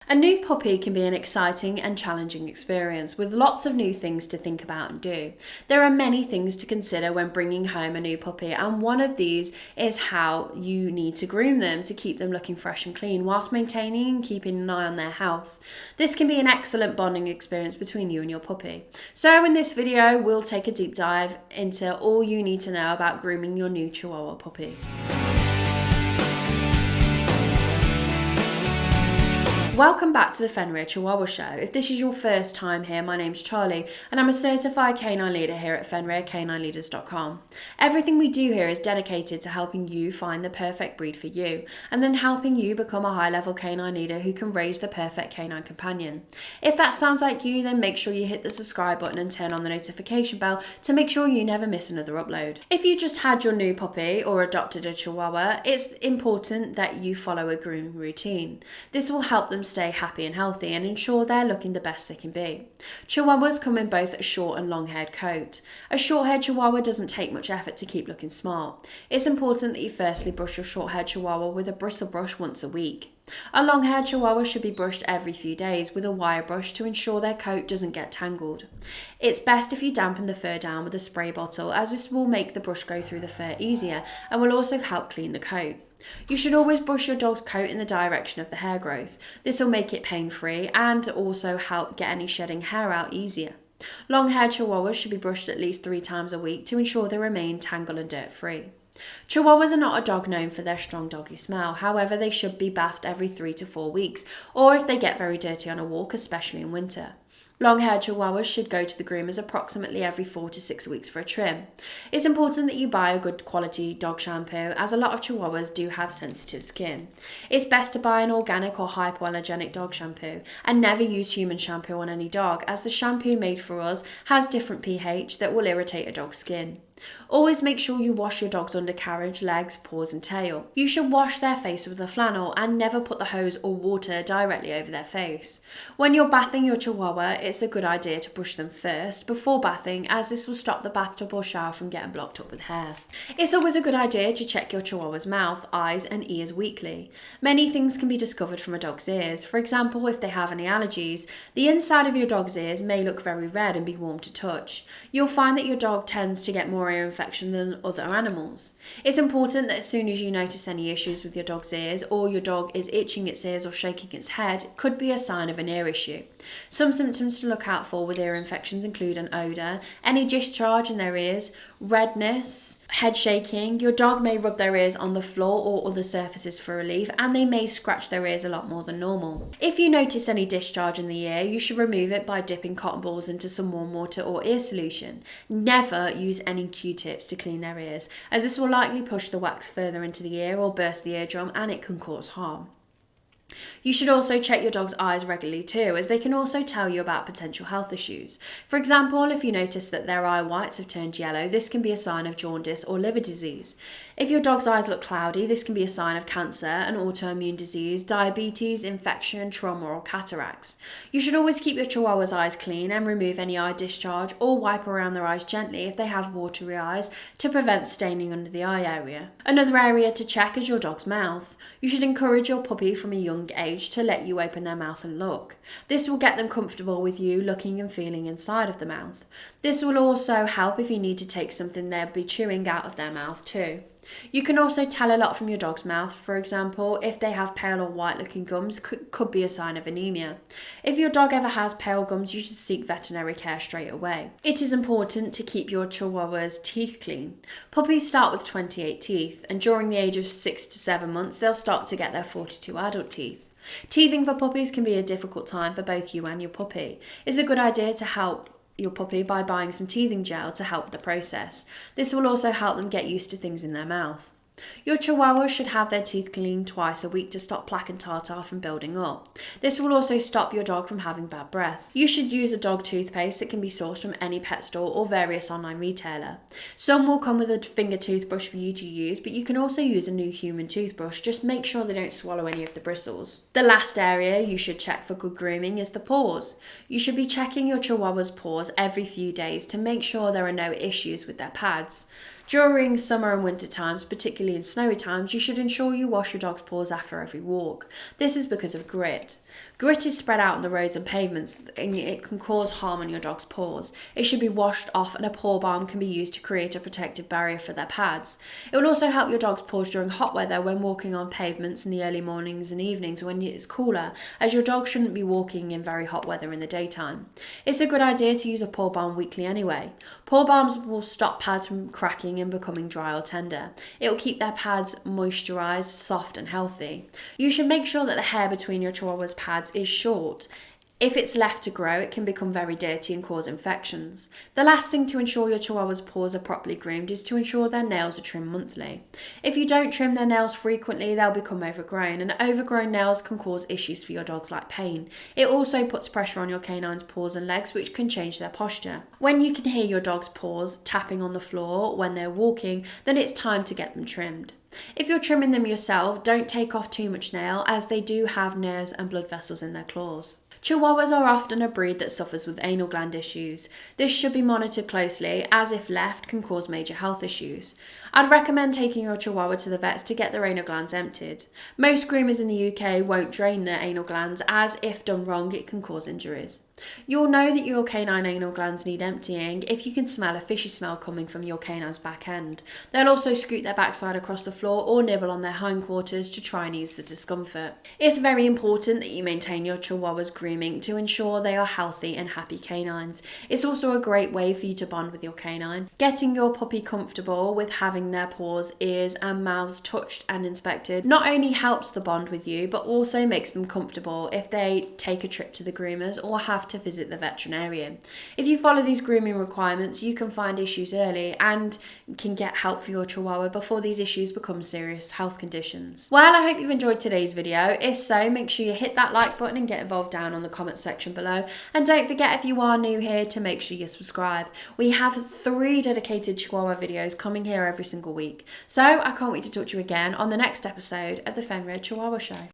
A new puppy can be an exciting and challenging experience with lots of new things to think about and do. There are many things to consider when bringing home a new puppy, and one of these is how you need to groom them to keep them looking fresh and clean whilst maintaining and keeping an eye on their health. This can be an excellent bonding experience between you and your puppy. So in this video, we'll take a deep dive into all you need to know about grooming your new Chihuahua puppy. Welcome back to the Fenrir Chihuahua Show. If this is your first time here, my name's Charlie and I'm a certified canine leader here at FenrirCanineLeaders.com. Everything we do here is dedicated to helping you find the perfect breed for you and then helping you become a high-level canine leader who can raise the perfect canine companion. If that sounds like you, then make sure you hit the subscribe button and turn on the notification bell to make sure you never miss another upload. If you just had your new puppy or adopted a Chihuahua, it's important that you follow a grooming routine. This will help them stay happy and healthy and ensure they're looking the best they can be. Chihuahuas come in both a short and long-haired coat. A short-haired Chihuahua doesn't take much effort to keep looking smart. It's important that you firstly brush your short-haired Chihuahua with a bristle brush once a week. A long-haired Chihuahua should be brushed every few days with a wire brush to ensure their coat doesn't get tangled. It's best if you dampen the fur down with a spray bottle, as this will make the brush go through the fur easier and will also help clean the coat. You should always brush your dog's coat in the direction of the hair growth. This will make it pain-free and also help get any shedding hair out easier. Long-haired Chihuahuas should be brushed at least 3 times a week to ensure they remain tangle and dirt-free. Chihuahuas are not a dog known for their strong doggy smell. However, they should be bathed every 3 to 4 weeks, or if they get very dirty on a walk, especially in winter. Long-haired Chihuahuas should go to the groomers approximately every 4 to 6 weeks for a trim. It's important that you buy a good quality dog shampoo, as a lot of Chihuahuas do have sensitive skin. It's best to buy an organic or hypoallergenic dog shampoo and never use human shampoo on any dog, as the shampoo made for us has different pH that will irritate a dog's skin. Always make sure you wash your dog's undercarriage, legs, paws and tail. You should wash their face with a flannel and never put the hose or water directly over their face. When you're bathing your Chihuahua, it's a good idea to brush them first before bathing, as this will stop the bathtub or shower from getting blocked up with hair. It's always a good idea to check your Chihuahua's mouth, eyes and ears weekly. Many things can be discovered from a dog's ears. For example, if they have any allergies, the inside of your dog's ears may look very red and be warm to touch. You'll find that your dog tends to get more ear infection than other animals. It's important that as soon as you notice any issues with your dog's ears, or your dog is itching its ears or shaking its head, it could be a sign of an ear issue. Some symptoms to look out for with ear infections include an odour, any discharge in their ears, redness, head shaking. Your dog may rub their ears on the floor or other surfaces for relief, and they may scratch their ears a lot more than normal. If you notice any discharge in the ear, you should remove it by dipping cotton balls into some warm water or ear solution. Never use any Q-tips to clean their ears, as this will likely push the wax further into the ear or burst the eardrum, and it can cause harm. You should also check your dog's eyes regularly too, as they can also tell you about potential health issues. For example, if you notice that their eye whites have turned yellow, this can be a sign of jaundice or liver disease. If your dog's eyes look cloudy, this can be a sign of cancer, an autoimmune disease, diabetes, infection, trauma or cataracts. You should always keep your Chihuahua's eyes clean and remove any eye discharge or wipe around their eyes gently if they have watery eyes to prevent staining under the eye area. Another area to check is your dog's mouth. You should encourage your puppy from a young age to let you open their mouth and look. This will get them comfortable with you looking and feeling inside of the mouth. This will also help if you need to take something they'll be chewing out of their mouth too. You can also tell a lot from your dog's mouth. For example, if they have pale or white looking gums, could be a sign of anemia. If your dog ever has pale gums, you should seek veterinary care straight away. It is important to keep your Chihuahua's teeth clean. Puppies start with 28 teeth, and during the age of 6 to 7 months, they'll start to get their 42 adult teeth. Teething for puppies can be a difficult time for both you and your puppy. It's a good idea to help your puppy by buying some teething gel to help the process. This will also help them get used to things in their mouth. Your Chihuahua should have their teeth cleaned twice a week to stop plaque and tartar from building up. This will also stop your dog from having bad breath. You should use a dog toothpaste that can be sourced from any pet store or various online retailer. Some will come with a finger toothbrush for you to use, but you can also use a new human toothbrush. Just make sure they don't swallow any of the bristles. The last area you should check for good grooming is the paws. You should be checking your Chihuahua's paws every few days to make sure there are no issues with their pads. During summer and winter times, particularly in snowy times, you should ensure you wash your dog's paws after every walk. This is because of grit. Grit is spread out on the roads and pavements and it can cause harm on your dog's paws. It should be washed off and a paw balm can be used to create a protective barrier for their pads. It will also help your dog's paws during hot weather when walking on pavements in the early mornings and evenings when it's cooler, as your dog shouldn't be walking in very hot weather in the daytime. It's a good idea to use a paw balm weekly anyway. Paw balms will stop pads from cracking and becoming dry or tender. It will keep their pads moisturised, soft and healthy. You should make sure that the hair between your Chihuahua's pads is short. If it's left to grow, it can become very dirty and cause infections. The last thing to ensure your Chihuahua's paws are properly groomed is to ensure their nails are trimmed monthly. If you don't trim their nails frequently, they'll become overgrown, and overgrown nails can cause issues for your dogs like pain. It also puts pressure on your canine's paws and legs, which can change their posture. When you can hear your dog's paws tapping on the floor when they're walking, then it's time to get them trimmed. If you're trimming them yourself, don't take off too much nail, as they do have nerves and blood vessels in their claws. Chihuahuas are often a breed that suffers with anal gland issues. This should be monitored closely, as if left can cause major health issues. I'd recommend taking your Chihuahua to the vets to get their anal glands emptied. Most groomers in the UK won't drain their anal glands, as if done wrong it can cause injuries. You'll know that your canine anal glands need emptying if you can smell a fishy smell coming from your canine's back end. They'll also scoot their backside across the floor or nibble on their hindquarters to try and ease the discomfort. It's very important that you maintain your Chihuahua's grooming to ensure they are healthy and happy canines. It's also a great way for you to bond with your canine. Getting your puppy comfortable with having their paws, ears and mouths touched and inspected not only helps the bond with you, but also makes them comfortable if they take a trip to the groomers or have to visit the veterinarian. If you follow these grooming requirements, you can find issues early and can get help for your Chihuahua before these issues become serious health conditions. Well, I hope you've enjoyed today's video. If so, make sure you hit that like button and get involved down on the comment section below. And don't forget, if you are new here, to make sure you subscribe. We have 3 dedicated Chihuahua videos coming here every single week. So I can't wait to talk to you again on the next episode of the Fenrir Chihuahua Show.